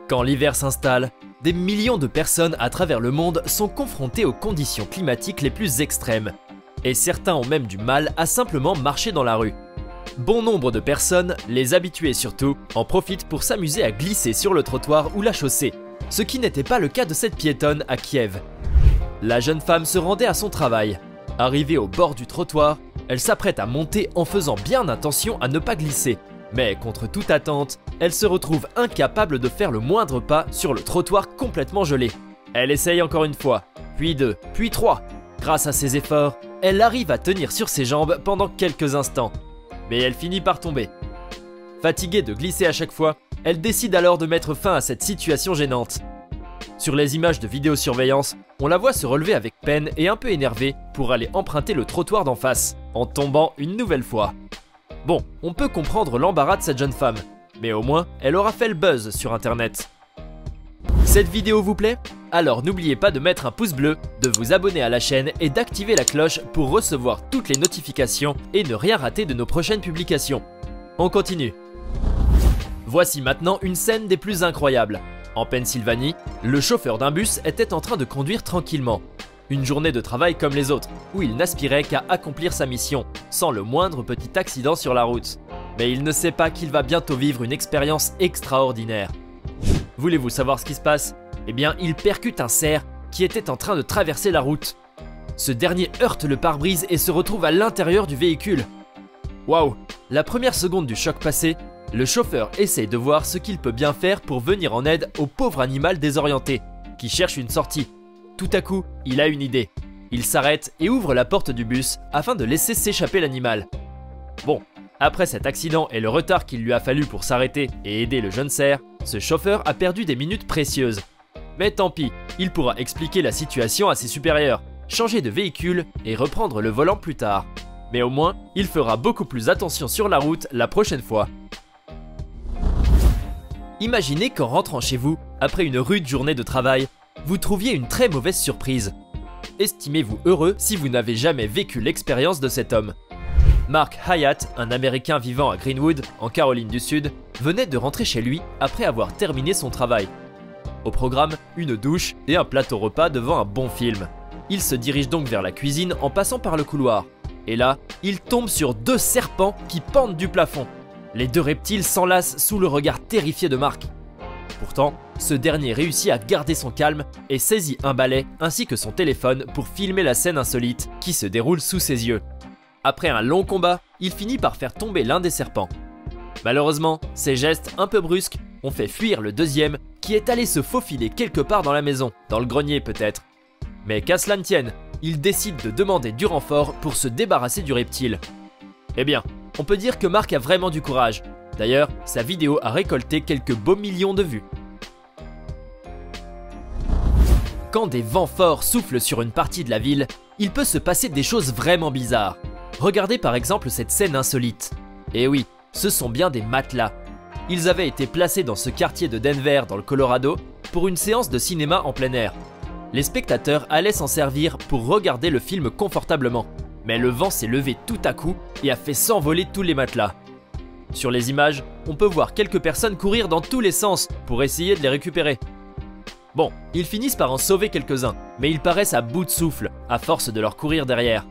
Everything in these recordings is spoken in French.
Quand l'hiver s'installe, des millions de personnes à travers le monde sont confrontées aux conditions climatiques les plus extrêmes. Et certains ont même du mal à simplement marcher dans la rue. Bon nombre de personnes, les habitués surtout, en profitent pour s'amuser à glisser sur le trottoir ou la chaussée, ce qui n'était pas le cas de cette piétonne à Kiev. La jeune femme se rendait à son travail. Arrivée au bord du trottoir, elle s'apprête à monter en faisant bien attention à ne pas glisser. Mais contre toute attente, elle se retrouve incapable de faire le moindre pas sur le trottoir complètement gelé. Elle essaye encore une fois, puis deux, puis trois. Grâce à ses efforts, elle arrive à tenir sur ses jambes pendant quelques instants. Mais elle finit par tomber. Fatiguée de glisser à chaque fois, elle décide alors de mettre fin à cette situation gênante. Sur les images de vidéosurveillance, on la voit se relever avec peine et un peu énervée pour aller emprunter le trottoir d'en face, en tombant une nouvelle fois. Bon, on peut comprendre l'embarras de cette jeune femme, mais au moins, elle aura fait le buzz sur internet. Cette vidéo vous plaît? Alors n'oubliez pas de mettre un pouce bleu, de vous abonner à la chaîne et d'activer la cloche pour recevoir toutes les notifications et ne rien rater de nos prochaines publications. On continue. Voici maintenant une scène des plus incroyables. En Pennsylvanie, le chauffeur d'un bus était en train de conduire tranquillement. Une journée de travail comme les autres, où il n'aspirait qu'à accomplir sa mission, sans le moindre petit accident sur la route. Mais il ne sait pas qu'il va bientôt vivre une expérience extraordinaire. Voulez-vous savoir ce qui se passe? Eh bien, il percute un cerf qui était en train de traverser la route. Ce dernier heurte le pare-brise et se retrouve à l'intérieur du véhicule. Waouh! La première seconde du choc passé, le chauffeur essaie de voir ce qu'il peut bien faire pour venir en aide au pauvre animal désorienté, qui cherche une sortie. Tout à coup, il a une idée. Il s'arrête et ouvre la porte du bus afin de laisser s'échapper l'animal. Bon, après cet accident et le retard qu'il lui a fallu pour s'arrêter et aider le jeune cerf, ce chauffeur a perdu des minutes précieuses. Mais tant pis, il pourra expliquer la situation à ses supérieurs, changer de véhicule et reprendre le volant plus tard. Mais au moins, il fera beaucoup plus attention sur la route la prochaine fois. Imaginez qu'en rentrant chez vous, après une rude journée de travail, vous trouviez une très mauvaise surprise. Estimez-vous heureux si vous n'avez jamais vécu l'expérience de cet homme. Mark Hyatt, un Américain vivant à Greenwood, en Caroline du Sud, venait de rentrer chez lui après avoir terminé son travail. Au programme, une douche et un plateau repas devant un bon film. Il se dirige donc vers la cuisine en passant par le couloir. Et là, il tombe sur deux serpents qui pendent du plafond. Les deux reptiles s'enlacent sous le regard terrifié de Mark. Pourtant, ce dernier réussit à garder son calme et saisit un balai ainsi que son téléphone pour filmer la scène insolite qui se déroule sous ses yeux. Après un long combat, il finit par faire tomber l'un des serpents. Malheureusement, ces gestes un peu brusques ont fait fuir le deuxième qui est allé se faufiler quelque part dans la maison, dans le grenier peut-être. Mais qu'à cela ne tienne, il décide de demander du renfort pour se débarrasser du reptile. Eh bien, on peut dire que Mark a vraiment du courage. D'ailleurs, sa vidéo a récolté quelques beaux millions de vues. Quand des vents forts soufflent sur une partie de la ville, il peut se passer des choses vraiment bizarres. Regardez par exemple cette scène insolite. Et oui, ce sont bien des matelas. Ils avaient été placés dans ce quartier de Denver dans le Colorado pour une séance de cinéma en plein air. Les spectateurs allaient s'en servir pour regarder le film confortablement. Mais le vent s'est levé tout à coup et a fait s'envoler tous les matelas. Sur les images, on peut voir quelques personnes courir dans tous les sens pour essayer de les récupérer. Bon, ils finissent par en sauver quelques-uns, mais ils paraissent à bout de souffle à force de leur courir derrière.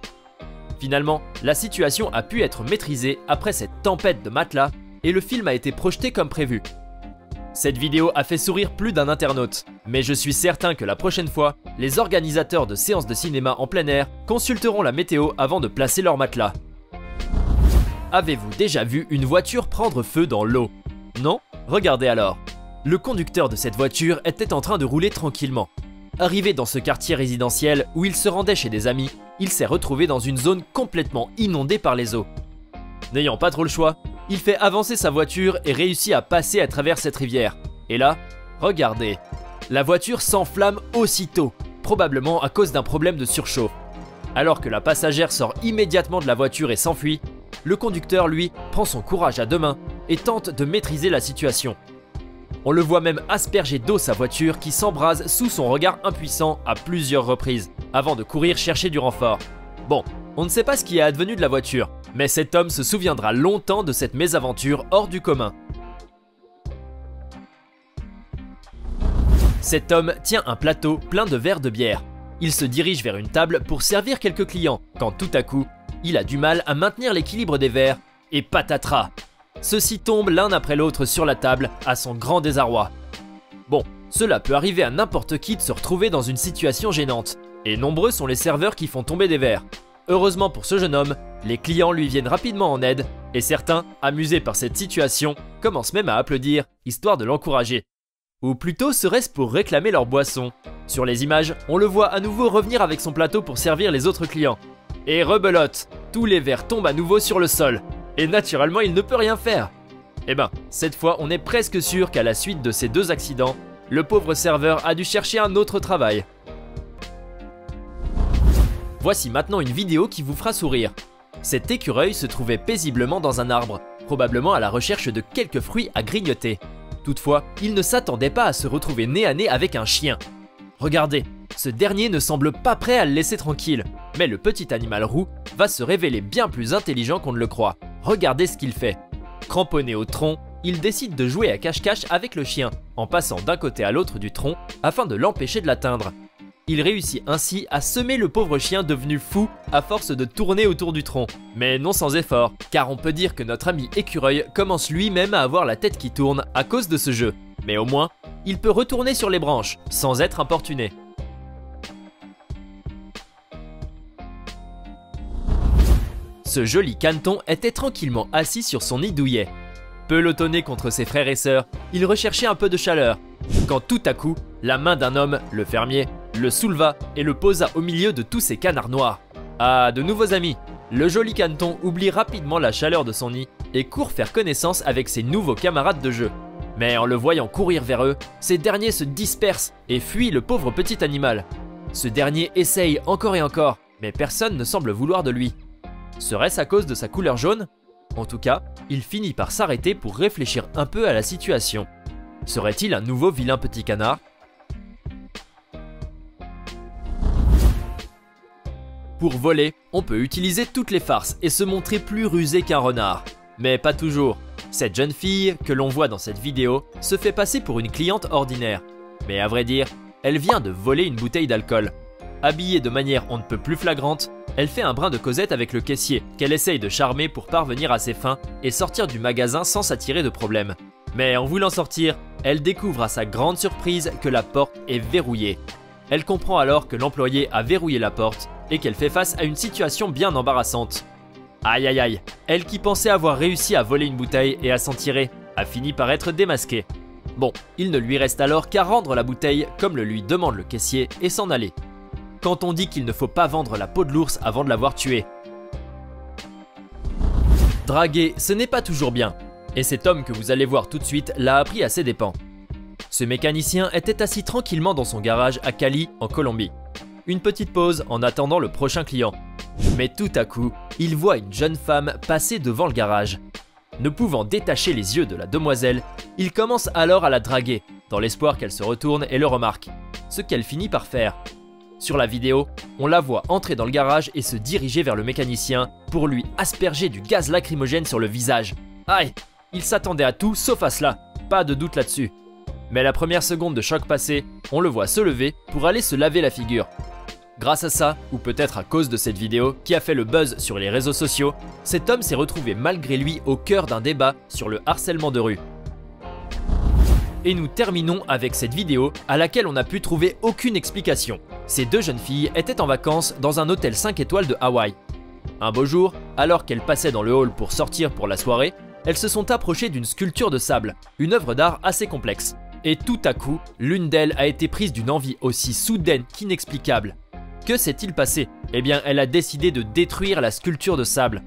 Finalement, la situation a pu être maîtrisée après cette tempête de matelas et le film a été projeté comme prévu. Cette vidéo a fait sourire plus d'un internaute, mais je suis certain que la prochaine fois, les organisateurs de séances de cinéma en plein air consulteront la météo avant de placer leur matelas. Avez-vous déjà vu une voiture prendre feu dans l'eau? Non? Regardez alors. Le conducteur de cette voiture était en train de rouler tranquillement. Arrivé dans ce quartier résidentiel où il se rendait chez des amis, il s'est retrouvé dans une zone complètement inondée par les eaux. N'ayant pas trop le choix, il fait avancer sa voiture et réussit à passer à travers cette rivière. Et là, regardez, la voiture s'enflamme aussitôt, probablement à cause d'un problème de surchauffe. Alors que la passagère sort immédiatement de la voiture et s'enfuit, le conducteur, lui, prend son courage à deux mains et tente de maîtriser la situation. On le voit même asperger d'eau sa voiture qui s'embrase sous son regard impuissant à plusieurs reprises, avant de courir chercher du renfort. Bon, on ne sait pas ce qui est advenu de la voiture, mais cet homme se souviendra longtemps de cette mésaventure hors du commun. Cet homme tient un plateau plein de verres de bière. Il se dirige vers une table pour servir quelques clients, quand tout à coup, il a du mal à maintenir l'équilibre des verres, et patatras! Ceux-ci tombent l'un après l'autre sur la table, à son grand désarroi. Bon, cela peut arriver à n'importe qui de se retrouver dans une situation gênante, et nombreux sont les serveurs qui font tomber des verres. Heureusement pour ce jeune homme, les clients lui viennent rapidement en aide, et certains, amusés par cette situation, commencent même à applaudir, histoire de l'encourager. Ou plutôt serait-ce pour réclamer leur boisson. Sur les images, on le voit à nouveau revenir avec son plateau pour servir les autres clients. Et rebelote, tous les verres tombent à nouveau sur le sol. Et naturellement, il ne peut rien faire. Eh ben, cette fois, on est presque sûr qu'à la suite de ces deux accidents, le pauvre serveur a dû chercher un autre travail. Voici maintenant une vidéo qui vous fera sourire. Cet écureuil se trouvait paisiblement dans un arbre, probablement à la recherche de quelques fruits à grignoter. Toutefois, il ne s'attendait pas à se retrouver nez à nez avec un chien. Regardez, ce dernier ne semble pas prêt à le laisser tranquille, mais le petit animal roux va se révéler bien plus intelligent qu'on ne le croit. Regardez ce qu'il fait. Cramponné au tronc, il décide de jouer à cache-cache avec le chien, en passant d'un côté à l'autre du tronc afin de l'empêcher de l'atteindre. Il réussit ainsi à semer le pauvre chien devenu fou à force de tourner autour du tronc. Mais non sans effort, car on peut dire que notre ami écureuil commence lui-même à avoir la tête qui tourne à cause de ce jeu. Mais au moins, il peut retourner sur les branches, sans être importuné. Ce joli caneton était tranquillement assis sur son nid douillet. Pelotonné contre ses frères et sœurs, il recherchait un peu de chaleur. Quand tout à coup, la main d'un homme, le fermier, le souleva et le posa au milieu de tous ces canards noirs. Ah, de nouveaux amis! Le joli caneton oublie rapidement la chaleur de son nid et court faire connaissance avec ses nouveaux camarades de jeu. Mais en le voyant courir vers eux, ces derniers se dispersent et fuient le pauvre petit animal. Ce dernier essaye encore et encore, mais personne ne semble vouloir de lui. Serait-ce à cause de sa couleur jaune? En tout cas, il finit par s'arrêter pour réfléchir un peu à la situation. Serait-il un nouveau vilain petit canard? Pour voler, on peut utiliser toutes les farces et se montrer plus rusé qu'un renard. Mais pas toujours. Cette jeune fille, que l'on voit dans cette vidéo, se fait passer pour une cliente ordinaire. Mais à vrai dire, elle vient de voler une bouteille d'alcool. Habillée de manière on ne peut plus flagrante, elle fait un brin de causette avec le caissier, qu'elle essaye de charmer pour parvenir à ses fins et sortir du magasin sans s'attirer de problème. Mais en voulant sortir, elle découvre à sa grande surprise que la porte est verrouillée. Elle comprend alors que l'employé a verrouillé la porte et qu'elle fait face à une situation bien embarrassante. Aïe aïe aïe, elle qui pensait avoir réussi à voler une bouteille et à s'en tirer, a fini par être démasquée. Bon, il ne lui reste alors qu'à rendre la bouteille comme le lui demande le caissier et s'en aller. Quand on dit qu'il ne faut pas vendre la peau de l'ours avant de l'avoir tué. Draguer, ce n'est pas toujours bien, et cet homme que vous allez voir tout de suite l'a appris à ses dépens. Ce mécanicien était assis tranquillement dans son garage à Cali, en Colombie. Une petite pause en attendant le prochain client. Mais tout à coup, il voit une jeune femme passer devant le garage. Ne pouvant détacher les yeux de la demoiselle, il commence alors à la draguer, dans l'espoir qu'elle se retourne et le remarque, ce qu'elle finit par faire. Sur la vidéo, on la voit entrer dans le garage et se diriger vers le mécanicien pour lui asperger du gaz lacrymogène sur le visage. Aïe, il s'attendait à tout sauf à cela, pas de doute là-dessus. Mais la première seconde de choc passée, on le voit se lever pour aller se laver la figure. Grâce à ça, ou peut-être à cause de cette vidéo qui a fait le buzz sur les réseaux sociaux, cet homme s'est retrouvé malgré lui au cœur d'un débat sur le harcèlement de rue. Et nous terminons avec cette vidéo à laquelle on n'a pu trouver aucune explication. Ces deux jeunes filles étaient en vacances dans un hôtel 5 étoiles de Hawaï. Un beau jour, alors qu'elles passaient dans le hall pour sortir pour la soirée, elles se sont approchées d'une sculpture de sable, une œuvre d'art assez complexe. Et tout à coup, l'une d'elles a été prise d'une envie aussi soudaine qu'inexplicable. Que s'est-il passé? Eh bien, elle a décidé de détruire la sculpture de sable.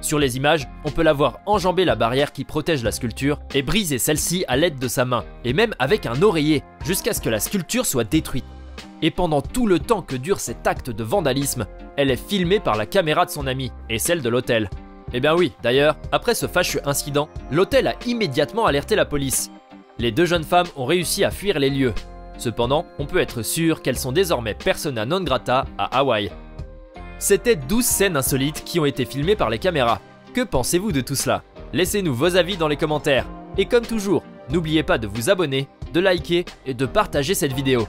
Sur les images, on peut la voir enjamber la barrière qui protège la sculpture et briser celle-ci à l'aide de sa main, et même avec un oreiller, jusqu'à ce que la sculpture soit détruite. Et pendant tout le temps que dure cet acte de vandalisme, elle est filmée par la caméra de son amie et celle de l'hôtel. Eh bien oui, d'ailleurs, après ce fâcheux incident, l'hôtel a immédiatement alerté la police. Les deux jeunes femmes ont réussi à fuir les lieux. Cependant, on peut être sûr qu'elles sont désormais persona non grata à Hawaï. C'était 12 scènes insolites qui ont été filmées par les caméras. Que pensez-vous de tout cela? Laissez-nous vos avis dans les commentaires. Et comme toujours, n'oubliez pas de vous abonner, de liker et de partager cette vidéo.